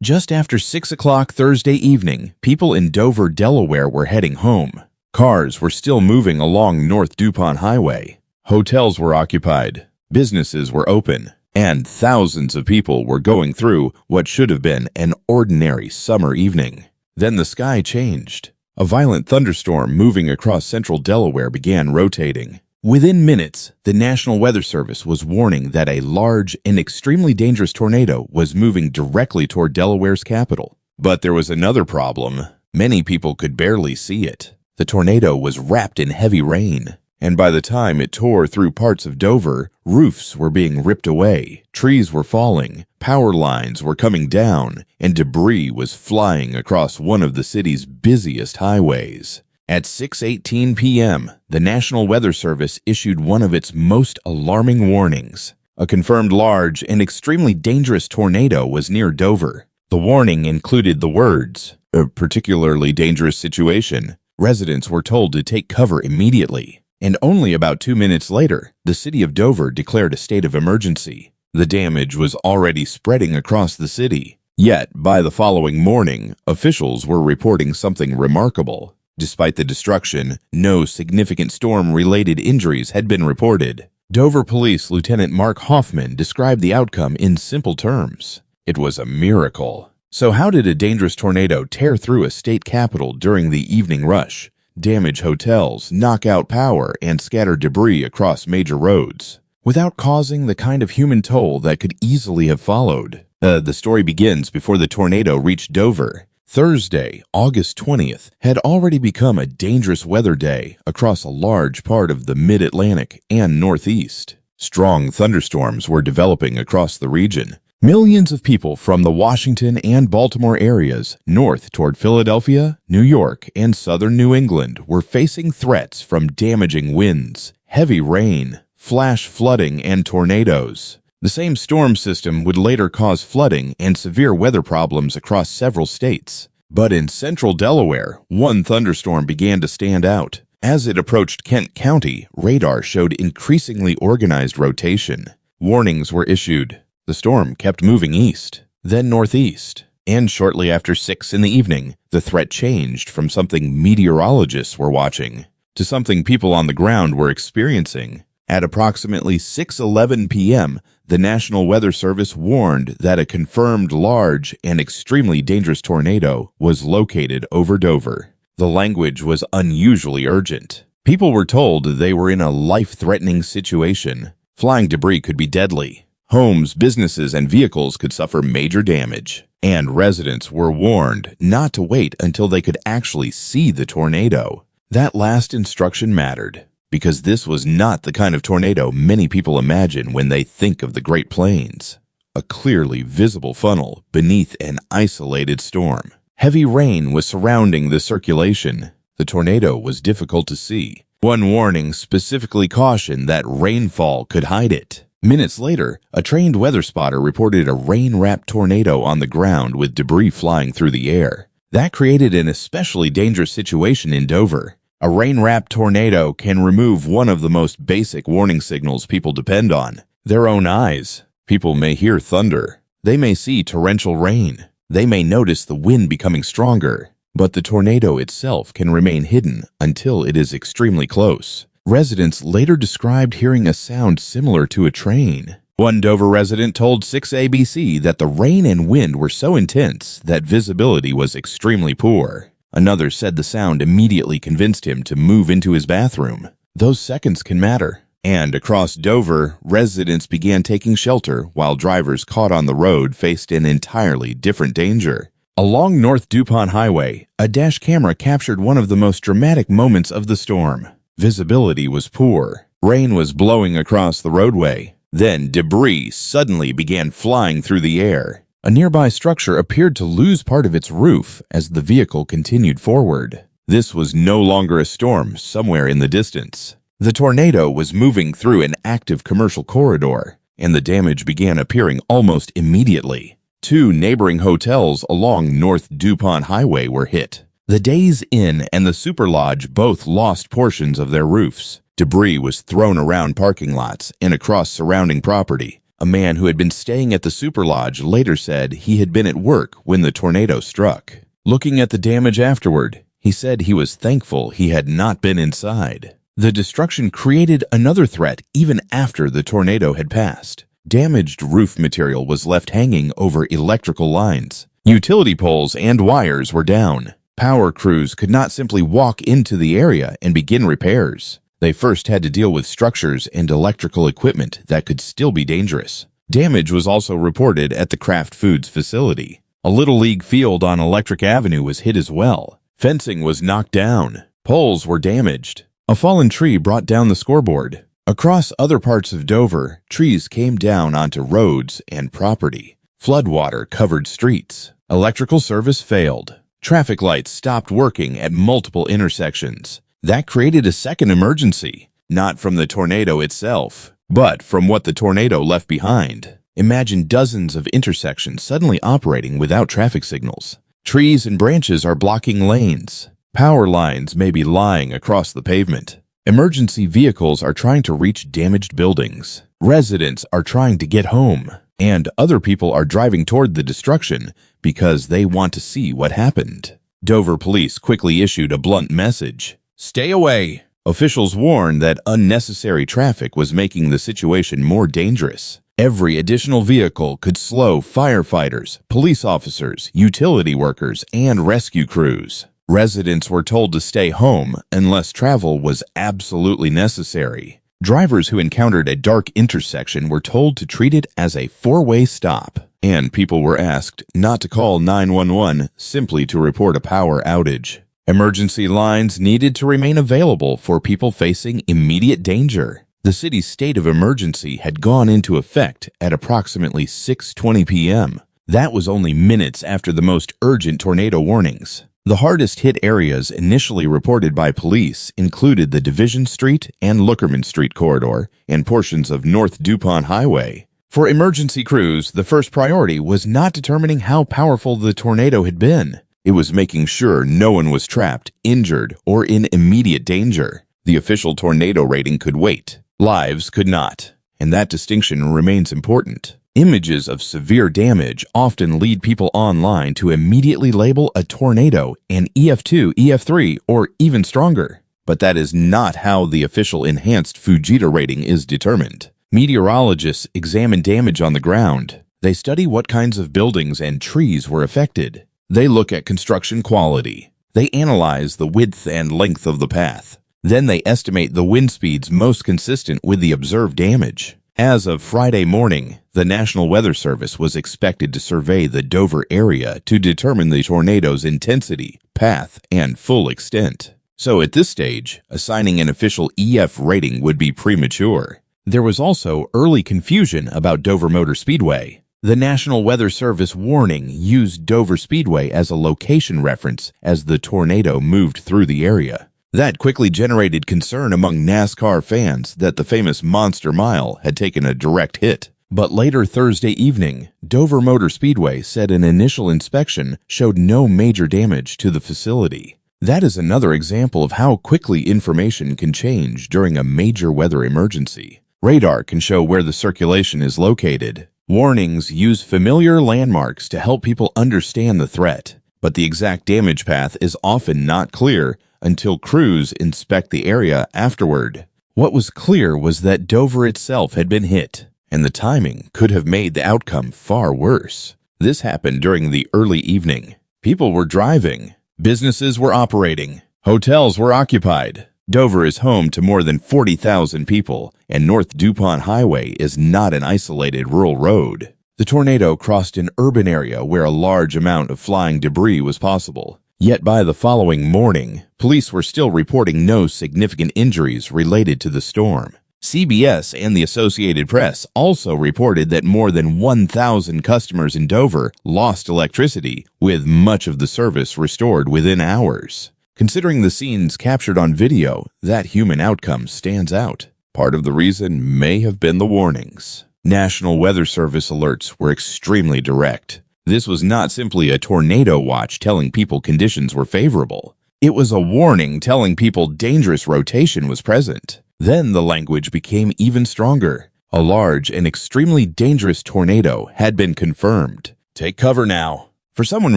Just after 6 o'clock Thursday evening, people in Dover, Delaware were heading home. Cars were still moving along North DuPont Highway. Hotels were occupied, businesses were open, and thousands of people were going through what should have been an ordinary summer evening. Then the sky changed. A violent thunderstorm moving across central Delaware began rotating. Within minutes, the National Weather Service was warning that a large and extremely dangerous tornado was moving directly toward Delaware's capital. But there was another problem. Many people could barely see it. The tornado was wrapped in heavy rain, and by the time it tore through parts of Dover, roofs were being ripped away, trees were falling, power lines were coming down, and debris was flying across one of the city's busiest highways. At 6:18 p.m., the National Weather Service issued one of its most alarming warnings. A confirmed large and extremely dangerous tornado was near Dover. The warning included the words, "A particularly dangerous situation." Residents were told to take cover immediately. And only about 2 minutes later, the city of Dover declared a state of emergency. The damage was already spreading across the city. Yet, by the following morning, officials were reporting something remarkable. Despite the destruction, no significant storm-related injuries had been reported. Dover Police Lieutenant Mark Hoffman described the outcome in simple terms. It was a miracle. So how did a dangerous tornado tear through a state capital during the evening rush, damage hotels, knock out power, and scatter debris across major roads, without causing the kind of human toll that could easily have followed? The story begins before the tornado reached Dover. Thursday, August 20th, had already become a dangerous weather day across a large part of the Mid-Atlantic and Northeast. Strong thunderstorms were developing across the region. Millions of people from the Washington and Baltimore areas north toward Philadelphia, New York, and southern New England were facing threats from damaging winds, heavy rain, flash flooding, and tornadoes. The same storm system would later cause flooding and severe weather problems across several states. But in central Delaware, one thunderstorm began to stand out. As it approached Kent County, radar showed increasingly organized rotation. Warnings were issued. The storm kept moving east, then northeast. And shortly after 6 in the evening, the threat changed from something meteorologists were watching to something people on the ground were experiencing. At approximately 6:11 p.m., the National Weather Service warned that a confirmed large and extremely dangerous tornado was located over Dover. The language was unusually urgent. People were told they were in a life-threatening situation. Flying debris could be deadly. Homes, businesses, and vehicles could suffer major damage. And residents were warned not to wait until they could actually see the tornado. That last instruction mattered, because this was not the kind of tornado many people imagine when they think of the Great Plains. A clearly visible funnel beneath an isolated storm. Heavy rain was surrounding the circulation. The tornado was difficult to see. One warning specifically cautioned that rainfall could hide it. Minutes later, a trained weather spotter reported a rain-wrapped tornado on the ground with debris flying through the air. That created an especially dangerous situation in Dover. A rain-wrapped tornado can remove one of the most basic warning signals people depend on: their own eyes. People may hear thunder. They may see torrential rain. They may notice the wind becoming stronger. But the tornado itself can remain hidden until it is extremely close. Residents later described hearing a sound similar to a train. One Dover resident told 6ABC that the rain and wind were so intense that visibility was extremely poor. Another said the sound immediately convinced him to move into his bathroom. Those seconds can matter. And across Dover, residents began taking shelter while drivers caught on the road faced an entirely different danger. Along North DuPont Highway, a dash camera captured one of the most dramatic moments of the storm. Visibility was poor. Rain was blowing across the roadway. Then debris suddenly began flying through the air. A nearby structure appeared to lose part of its roof as the vehicle continued forward. This was no longer a storm somewhere in the distance. The tornado was moving through an active commercial corridor, and the damage began appearing almost immediately. 2 neighboring hotels along North DuPont Highway were hit. The Days Inn and the Super Lodge both lost portions of their roofs. Debris was thrown around parking lots and across surrounding property. A man who had been staying at the super lodge later said he had been at work when the tornado struck. Looking at the damage afterward, he said he was thankful he had not been inside. The destruction created another threat even after the tornado had passed. Damaged roof material was left hanging over electrical lines. Utility poles and wires were down. Power crews could not simply walk into the area and begin repairs. They first had to deal with structures and electrical equipment that could still be dangerous. Damage was also reported at the Kraft Foods facility. A Little League field on Electric Avenue was hit as well. Fencing was knocked down. Poles were damaged. A fallen tree brought down the scoreboard. Across other parts of Dover, trees came down onto roads and property. Floodwater covered streets. Electrical service failed. Traffic lights stopped working at multiple intersections. That created a second emergency, not from the tornado itself, but from what the tornado left behind. Imagine dozens of intersections suddenly operating without traffic signals. Trees and branches are blocking lanes. Power lines may be lying across the pavement. Emergency vehicles are trying to reach damaged buildings. Residents are trying to get home. And other people are driving toward the destruction because they want to see what happened. Dover police quickly issued a blunt message. Stay away. Officials warned that unnecessary traffic was making the situation more dangerous. Every additional vehicle could slow firefighters, police officers, utility workers, and rescue crews. Residents were told to stay home unless travel was absolutely necessary. Drivers who encountered a dark intersection were told to treat it as a four-way stop, and people were asked not to call 911 simply to report a power outage. Emergency lines needed to remain available for people facing immediate danger. The city's state of emergency had gone into effect at approximately 6:20 p.m. That was only minutes after the most urgent tornado warnings. The hardest hit areas initially reported by police included the Division Street and Lookerman Street corridor and portions of North DuPont Highway. For emergency crews, the first priority was not determining how powerful the tornado had been. It was making sure no one was trapped, injured, or in immediate danger. The official tornado rating could wait. Lives could not, and that distinction remains important. Images of severe damage often lead people online to immediately label a tornado an EF2, EF3, or even stronger. But that is not how the official enhanced Fujita rating is determined. Meteorologists examine damage on the ground. They study what kinds of buildings and trees were affected. They look at construction quality. They analyze the width and length of the path. Then they estimate the wind speeds most consistent with the observed damage. As of Friday morning, the National Weather Service was expected to survey the Dover area to determine the tornado's intensity, path, and full extent. So at this stage, assigning an official EF rating would be premature. There was also early confusion about Dover Motor Speedway. The National Weather Service warning used Dover Speedway as a location reference as the tornado moved through the area. That quickly generated concern among NASCAR fans that the famous Monster Mile had taken a direct hit. But later Thursday evening, Dover Motor Speedway said an initial inspection showed no major damage to the facility. That is another example of how quickly information can change during a major weather emergency. Radar can show where the circulation is located. Warnings use familiar landmarks to help people understand the threat, but the exact damage path is often not clear until crews inspect the area afterward. What was clear was that Dover itself had been hit, and the timing could have made the outcome far worse. This happened during the early evening. People were driving. Businesses were operating. Hotels were occupied. Dover is home to more than 40,000 people, and North DuPont Highway is not an isolated rural road. The tornado crossed an urban area where a large amount of flying debris was possible. Yet by the following morning, police were still reporting no significant injuries related to the storm. CBS and the Associated Press also reported that more than 1,000 customers in Dover lost electricity, with much of the service restored within hours. Considering the scenes captured on video, that human outcome stands out. Part of the reason may have been the warnings. National Weather Service alerts were extremely direct. This was not simply a tornado watch telling people conditions were favorable. It was a warning telling people dangerous rotation was present. Then the language became even stronger. A large and extremely dangerous tornado had been confirmed. Take cover now. For someone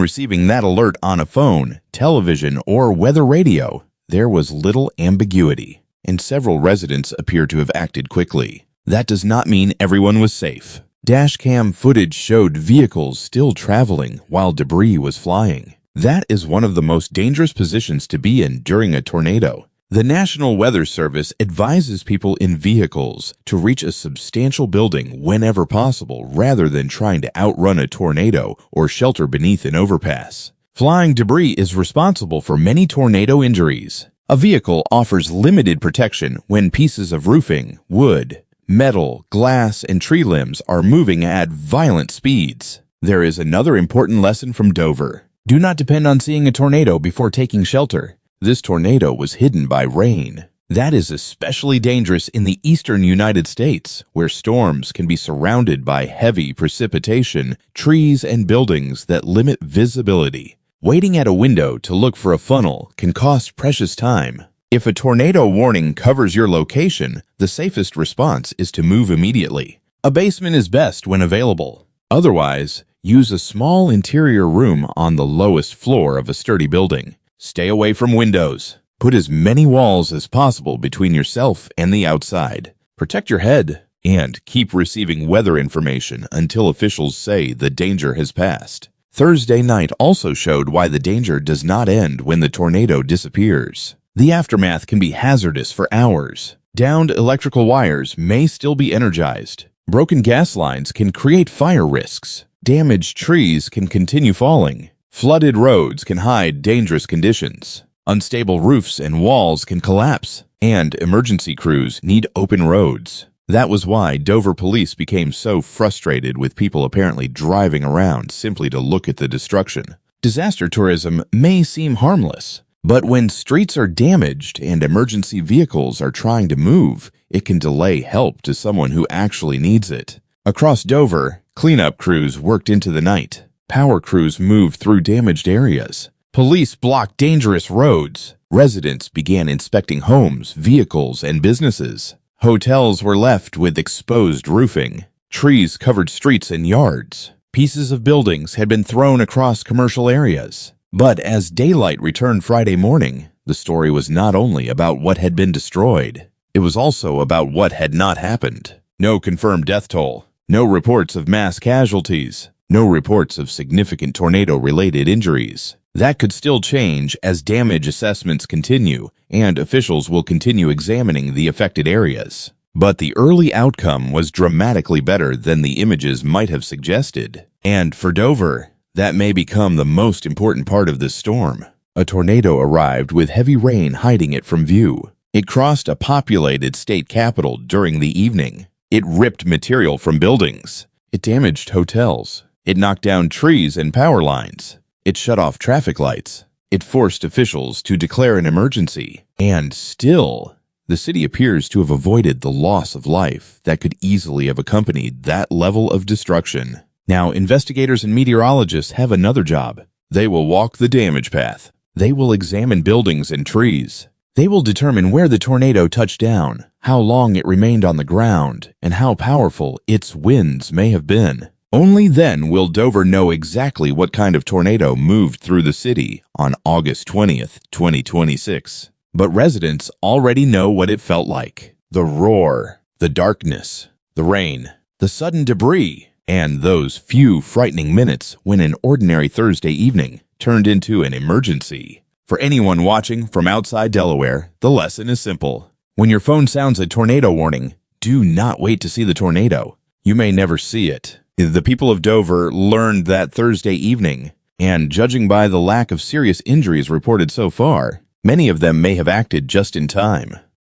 receiving that alert on a phone, television, or weather radio, there was little ambiguity, and several residents appear to have acted quickly. That does not mean everyone was safe. Dashcam footage showed vehicles still traveling while debris was flying. That is one of the most dangerous positions to be in during a tornado. The National Weather Service advises people in vehicles to reach a substantial building whenever possible rather than trying to outrun a tornado or shelter beneath an overpass. Flying debris is responsible for many tornado injuries. A vehicle offers limited protection when pieces of roofing, wood, metal, glass, and tree limbs are moving at violent speeds. There is another important lesson from Dover. Do not depend on seeing a tornado before taking shelter. This tornado was hidden by rain. That is especially dangerous in the eastern United States, where storms can be surrounded by heavy precipitation, trees, and buildings that limit visibility. Waiting at a window to look for a funnel can cost precious time. If a tornado warning covers your location, the safest response is to move immediately. A basement is best when available. Otherwise, use a small interior room on the lowest floor of a sturdy building. Stay away from windows. Put as many walls as possible between yourself and the outside. Protect your head and keep receiving weather information until officials say the danger has passed. Thursday night also showed why the danger does not end when the tornado disappears. The aftermath can be hazardous for hours. Downed electrical wires may still be energized. Broken gas lines can create fire risks. Damaged trees can continue falling. Flooded roads can hide dangerous conditions. Unstable roofs and walls can collapse. And emergency crews need open roads. That was why Dover police became so frustrated with people apparently driving around simply to look at the destruction. Disaster tourism may seem harmless, but when streets are damaged and emergency vehicles are trying to move, it can delay help to someone who actually needs it. Across Dover, cleanup crews worked into the night. Power crews moved through damaged areas. Police blocked dangerous roads. Residents began inspecting homes, vehicles, and businesses. Hotels were left with exposed roofing. Trees covered streets and yards. Pieces of buildings had been thrown across commercial areas. But as daylight returned Friday morning, the story was not only about what had been destroyed. It was also about what had not happened. No confirmed death toll. No reports of mass casualties. No reports of significant tornado-related injuries. That could still change as damage assessments continue and officials will continue examining the affected areas. But the early outcome was dramatically better than the images might have suggested. And for Dover, that may become the most important part of this storm. A tornado arrived with heavy rain hiding it from view. It crossed a populated state capital during the evening. It ripped material from buildings. It damaged hotels. It knocked down trees and power lines. It shut off traffic lights. It forced officials to declare an emergency. And still, the city appears to have avoided the loss of life that could easily have accompanied that level of destruction. Now, investigators and meteorologists have another job. They will walk the damage path. They will examine buildings and trees. They will determine where the tornado touched down, how long it remained on the ground, and how powerful its winds may have been. Only then will Dover know exactly what kind of tornado moved through the city on August 20th, 2026. But residents already know what it felt like. The roar, the darkness, the rain, the sudden debris, and those few frightening minutes when an ordinary Thursday evening turned into an emergency. For anyone watching from outside Delaware, the lesson is simple. When your phone sounds a tornado warning, do not wait to see the tornado. You may never see it. The people of Dover learned that Thursday evening, and judging by the lack of serious injuries reported so far, many of them may have acted just in time.